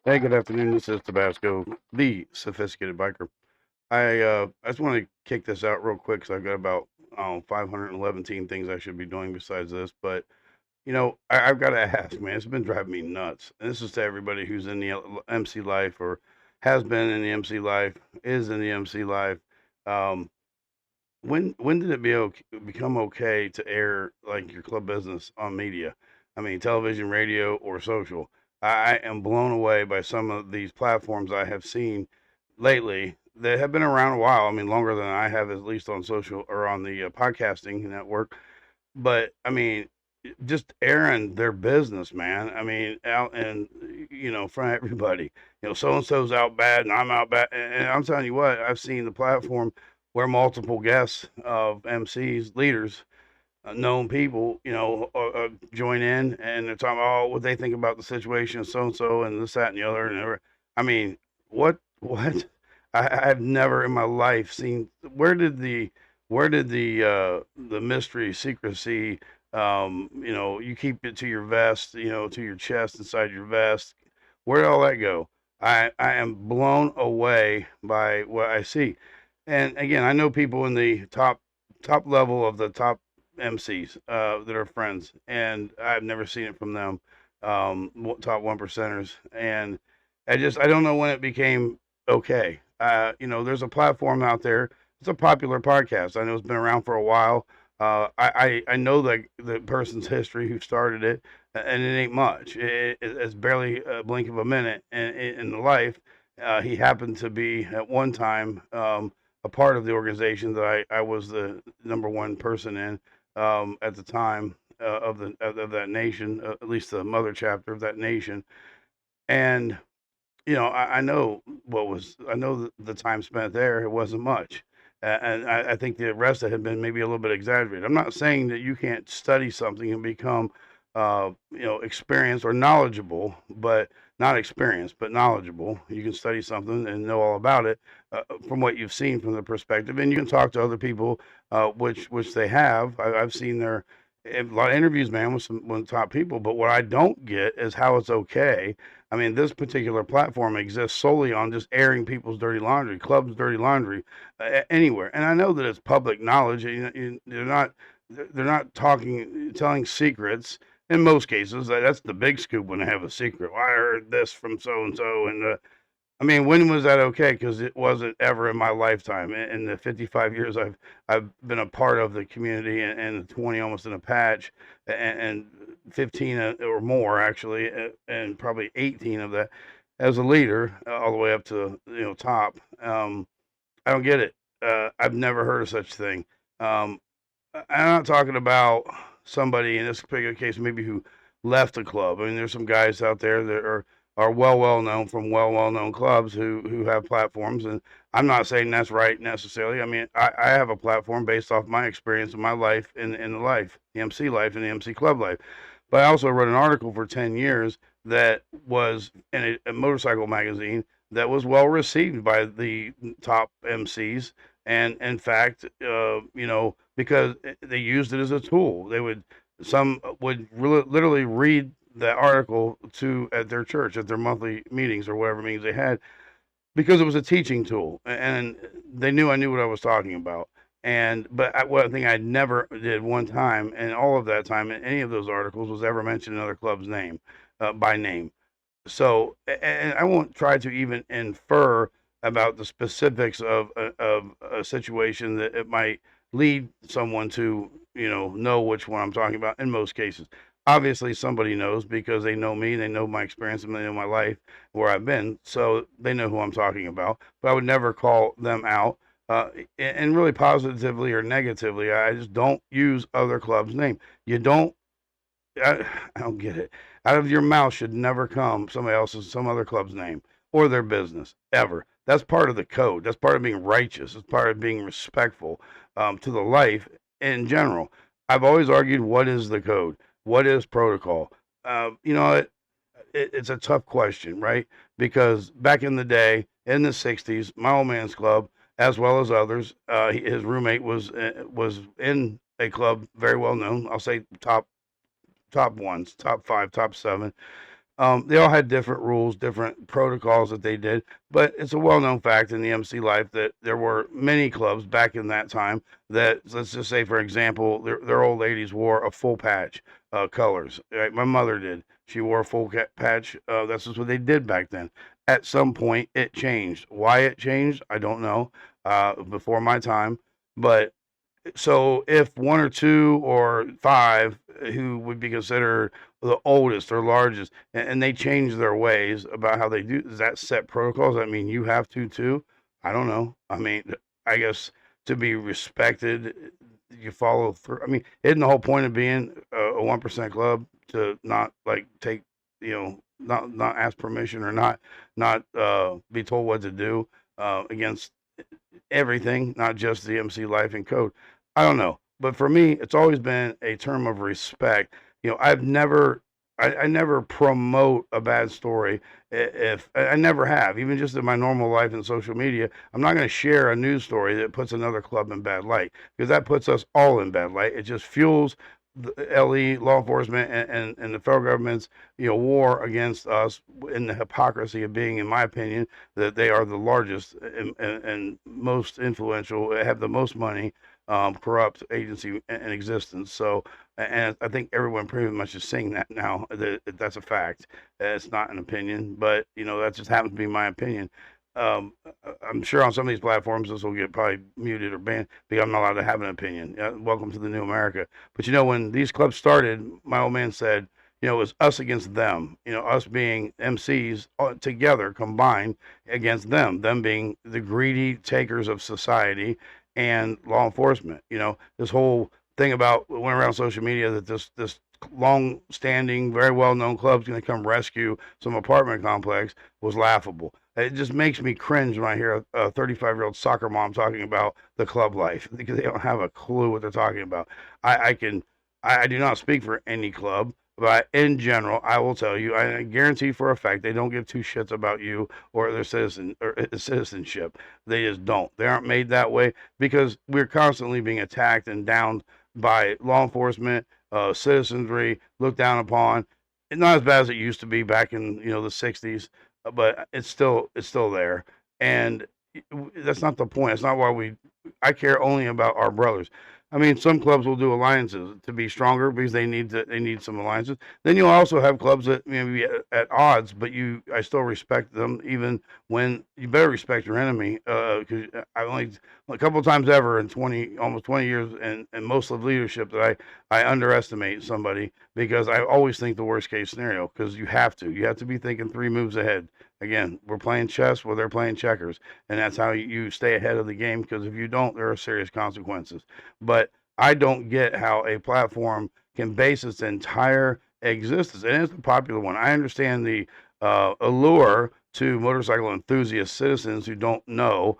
Hey, good afternoon. This is Tabasco, the sophisticated biker. I just want to kick this out real quick because I've got about 511 things I should be doing besides this. But I've got to ask, man, it's been driving me nuts. And this is to everybody who's in the MC life or has been in the MC life, is in the MC life. Um, when did it become okay to air like your club business on media? I mean, television, radio, or social. I am blown away by some of these platforms I have seen lately that have been around a while. I mean, longer than I have, at least on social or on the podcasting network. But I mean, just airing their business, man. I mean, out and in front of everybody. So and so's out bad, and I'm out bad. And I'm telling you what, I've seen the platform where multiple guests of MCs, leaders, known people, join in and they're talking, oh, what they think about the situation, so and so, and this, that, and the other, and everything. I mean, what? I've never in my life seen. Where did the mystery, secrecy? You keep it to your vest, to your chest, inside your vest. Where did all that go? I am blown away by what I see. And again, I know people in the top level of the top MCs that are friends, and I've never seen it from them. Top one percenters, and I don't know when it became okay. There's a platform out there. It's a popular podcast. I know it's been around for a while. I know the person's history who started it, and it ain't much. It's barely a blink of a minute in the life. He happened to be at one time a part of the organization that I was the number one person in at the time of that nation, at least the mother chapter of that nation. And I know I know the time spent there, it wasn't much. And I think the rest of it had been maybe a little bit exaggerated. I'm not saying that you can't study something and become, experienced or knowledgeable, but not experienced, but knowledgeable. You can study something and know all about it from what you've seen from the perspective, and you can talk to other people, which they have. I've seen a lot of interviews, man, with some top people. But what I don't get is how it's okay. I mean, this particular platform exists solely on just airing people's dirty laundry, clubs' dirty laundry, anywhere. And I know that it's public knowledge. They're not telling secrets in most cases. That's the big scoop when they have a secret. Well, I heard this from so and so, and I mean, when was that okay? Because it wasn't ever in my lifetime. In the 55 years I've been a part of the community, and 20 almost in a patch, and 15 or more actually, and probably 18 of that as a leader, all the way up to top. I don't get it. I've never heard of such thing. Um, I'm not talking about somebody in this particular case maybe who left a club. I mean, there's some guys out there that are well known from well known clubs who have platforms, and I'm not saying that's right necessarily. I mean, I have a platform based off my experience in my life in the MC life, and the MC club life. But I also wrote an article for 10 years that was in a motorcycle magazine that was well received by the top MCs. And in fact, because they used it as a tool, some would literally read that article to at their church at their monthly meetings or whatever meetings they had, because it was a teaching tool, and they knew I knew what I was talking about. And but one thing I never did one time in all of that time in any of those articles was ever mention another club's name by name. So, and I won't try to even infer about the specifics of a situation that it might lead someone to, know which one I'm talking about in most cases. Obviously, somebody knows because they know me, they know my experience, and they know my life, where I've been, so they know who I'm talking about. But I would never call them out, and really positively or negatively. I just don't use other clubs' name. You don't I don't get it. Out of your mouth should never come some other club's name or their business ever. That's part of the code. That's part of being righteous. It's part of being respectful to the life in general. I've always argued, what is the code? What is protocol? It's a tough question, right? Because back in the day, in the '60s, my old man's club, as well as others, his roommate was in a club very well known. I'll say top ones, top five, top seven. They all had different rules, different protocols that they did, but it's a well-known fact in the MC life that there were many clubs back in that time that, let's just say, for example, their old ladies wore a full patch colors. Right? My mother did. She wore a full patch. That's just what they did back then. At some point, it changed. Why it changed, I don't know. Before my time, but so if one or two or five who would be considered the oldest or largest, and they change their ways about how they do, does that set protocols? I mean, you have to too. I don't know. I mean, I guess to be respected, you follow through. I mean, isn't the whole point of being a 1% club to not like take, not ask permission or not be told what to do against everything, not just the MC life and code. I don't know, but for me, it's always been a term of respect. I never promote a bad story. If I never have, even just in my normal life and social media, I'm not going to share a news story that puts another club in bad light because that puts us all in bad light. It just fuels the LE law enforcement and the federal government's war against us in the hypocrisy of being, in my opinion, that they are the largest and most influential, have the most money, corrupt agency in existence. So, and I think everyone pretty much is saying that now. That's a fact. It's not an opinion, but that just happens to be my opinion. I'm sure on some of these platforms this will get probably muted or banned because I'm not allowed to have an opinion. Welcome to the new America. But when these clubs started, my old man said, it was us against them. Us being MCs together, combined against them being the greedy takers of society and law enforcement. This whole thing about went around social media that this long-standing, very well-known club's going to come rescue some apartment complex was laughable. It just makes me cringe when I hear a 35-year-old soccer mom talking about the club life because they don't have a clue what they're talking about. I do not speak for any club, but in general, I will tell you, I guarantee for a fact they don't give two shits about you or their citizenship. They just don't. They aren't made that way because we're constantly being attacked and downed by law enforcement, citizenry, looked down upon. It's not as bad as it used to be back in the '60s, but it's still there, and that's not the point. It's not why I care only about our brothers. I mean, some clubs will do alliances to be stronger because they need some alliances. Then you'll also have clubs that maybe at odds, but I still respect them even when you better respect your enemy. Because I only a couple of times ever in almost 20 years and most of leadership that I underestimate somebody because I always think the worst case scenario because you have to be thinking three moves ahead. Again, we're playing chess where they're playing checkers, and that's how you stay ahead of the game. Because if you don't, there are serious consequences. But I don't get how a platform can base its entire existence, and it's a popular one. I understand the allure to motorcycle enthusiast citizens who don't know.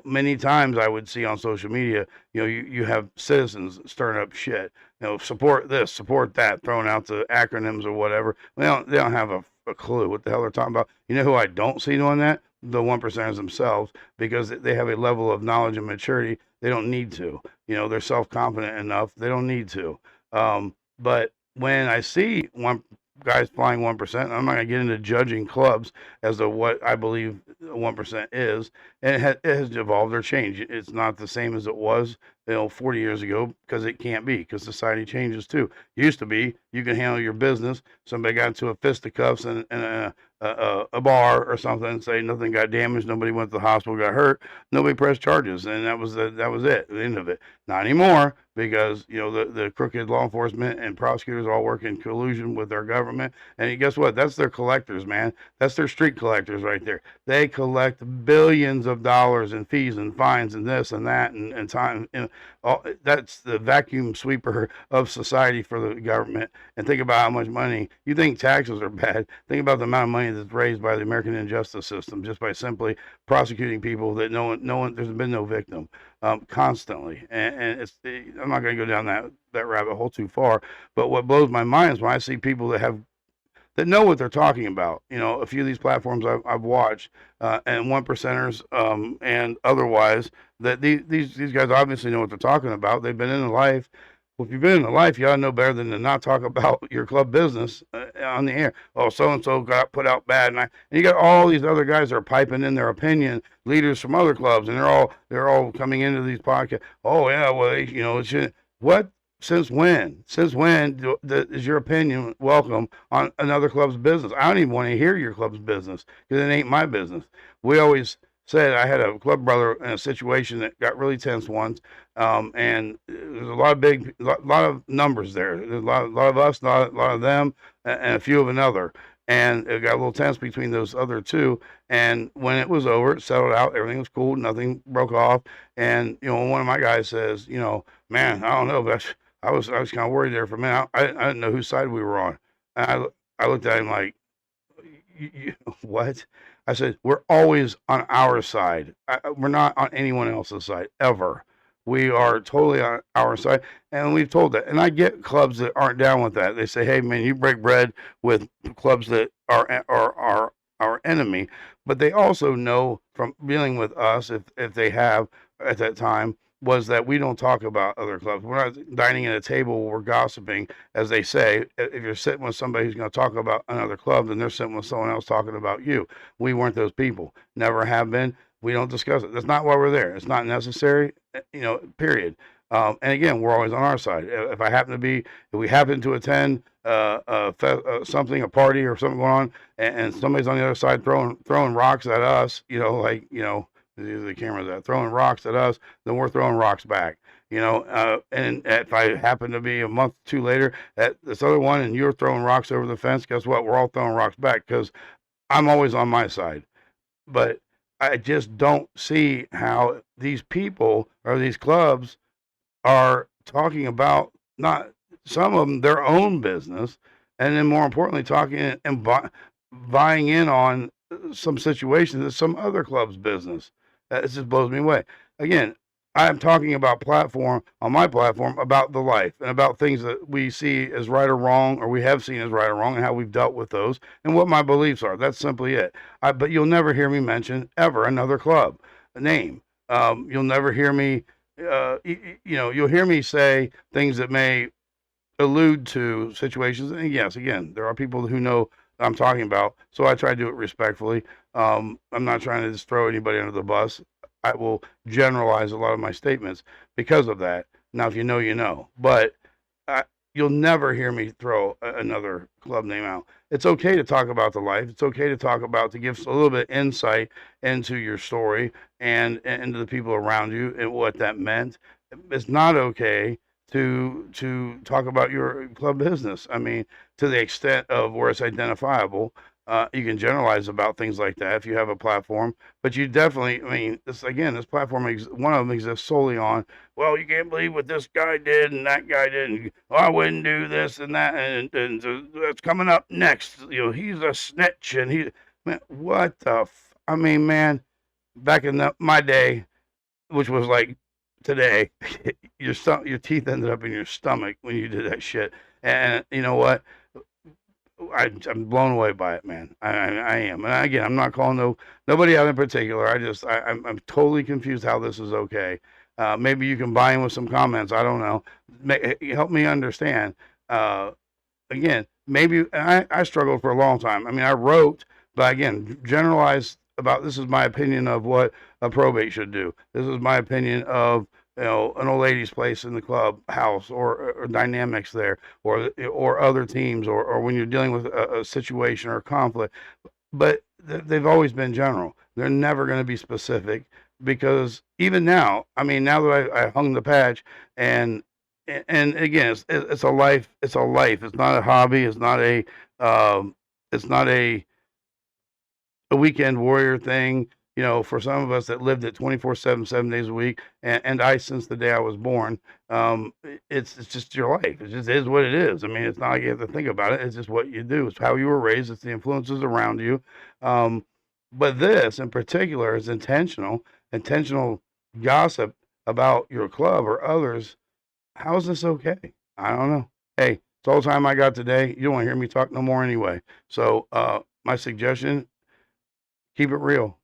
Many times I would see on social media, you have citizens stirring up shit. Support this, support that, throwing out the acronyms or whatever. They don't have a clue what the hell they're talking about. You know who I don't see doing that? The 1%ers themselves, because they have a level of knowledge and maturity they don't need to. They're self confident enough. They don't need to. But when I see one guys flying 1%, I'm not going to get into judging clubs as to what I believe 1% is. And it has evolved or changed. It's not the same as it was 40 years ago because it can't be because society changes too. Used to be you can handle your business. Somebody got into a fisticuffs and a bar or something and say nothing got damaged, nobody went to the hospital, got hurt, nobody pressed charges, and that was it, the end of it. Not anymore because the crooked law enforcement and prosecutors all work in collusion with our government. And guess what? That's their collectors, man. That's their street collectors right there. They collect billions of dollars in fees and fines and this and that and time. That's the vacuum sweeper of society for the government. And think about how much money you think taxes are bad. Think about the amount of money that's raised by the American injustice system just by simply prosecuting people that no one there's been no victim constantly. And I'm not going to go down that rabbit hole too far. But what blows my mind is when I see people that know what they're talking about. A few of these platforms I've watched, and 1%ers, and otherwise, that these guys obviously know what they're talking about. They've been in life. Well, if you've been in the life, you ought to know better than to not talk about your club business on the air. Oh, so and so got put out bad, and you got all these other guys that are piping in their opinion, leaders from other clubs, and they're all coming into these podcasts. Oh yeah, well it should what. Since when? Since when is your opinion welcome on another club's business? I don't even want to hear your club's business because it ain't my business. We always said I had a club brother in a situation that got really tense once, and there's a lot of lot of numbers there. There's a lot of us, a lot of them, and a few of another. And it got a little tense between those other two. And when it was over, it settled out. Everything was cool. Nothing broke off. And one of my guys says, man, I don't know, but I was kind of worried there for a minute. I didn't know whose side we were on. And I looked at him like, what? I said, we're always on our side. We're not on anyone else's side, ever. We are totally on our side. And we've told that. And I get clubs that aren't down with that. They say, hey, man, you break bread with clubs that are our enemy. But they also know from dealing with us, if they have at that time, was that we don't talk about other clubs. We're not dining at a table, we're gossiping, as they say. If you're sitting with somebody who's going to talk about another club, then they're sitting with someone else talking about you. We weren't those people. Never have been. We don't discuss it. That's not why we're there. It's not necessary, period. And again, we're always on our side. If we happen to attend something, a party or something going on, and somebody's on the other side throwing rocks at us, the cameras at throwing rocks at us, then we're throwing rocks back. And if I happen to be a month or two later at this other one and you're throwing rocks over the fence, guess what? We're all throwing rocks back because I'm always on my side. But I just don't see how these people or these clubs are talking about, not some of them, their own business, and then more importantly, talking and buying in on some situations that some other club's business. It just blows me away. Again, I'm talking about on my platform about the life and about things that we see as right or wrong, or we have seen as right or wrong, and how we've dealt with those, and what my beliefs are. That's simply it. But you'll never hear me mention ever another club, a name. You'll never hear me. You'll hear me say things that may allude to situations. And yes, again, there are people who know I'm talking about, so I try to do it respectfully. I'm not trying to just throw anybody under the bus. I will generalize a lot of my statements because of that. Now, if you know, you know. But I, you'll never hear me throw another club name out. It's okay to talk about the life. It's okay to to give a little bit of insight into your story and into the people around you and what that meant. It's not okay to talk about your club business. I mean, to the extent of where it's identifiable. You can generalize about things like that if you have a platform, but you definitely, I mean, this platform, one of them exists solely on, well, you can't believe what this guy did and that guy did, and well, I wouldn't do this and that, and that's coming up next. He's a snitch, and man, what the, I mean, man, back in my day, which was like today, your teeth ended up in your stomach when you did that shit. And you know what? I'm blown away by it, man. I am. And again, I'm not calling nobody out in particular. I'm totally confused how this is okay. Maybe you can buy in with some comments. I don't know. Help me understand. Again, maybe I struggled for a long time. I mean, I wrote, but again, generalized about, this is my opinion of what a probate should do. This is my opinion of an old lady's place in the club house, or dynamics there, or other teams, or when you're dealing with a situation or a conflict. But they've always been general. They're never going to be specific, because even now, I mean, now that I hung the patch, and again, it's a life. It's a life. It's not a hobby. Um, it's not a weekend warrior thing. For some of us that lived it 24/7, 7 days a week, and I, since the day I was born, it's just your life. It just is what it is. I mean, it's not like you have to think about it. It's just what you do. It's how you were raised. It's the influences around you. Um, but this in particular is intentional gossip about your club or others. How is this okay? I don't know. Hey, it's all the time I got today. You don't want to hear me talk no more anyway. So, my suggestion, keep it real.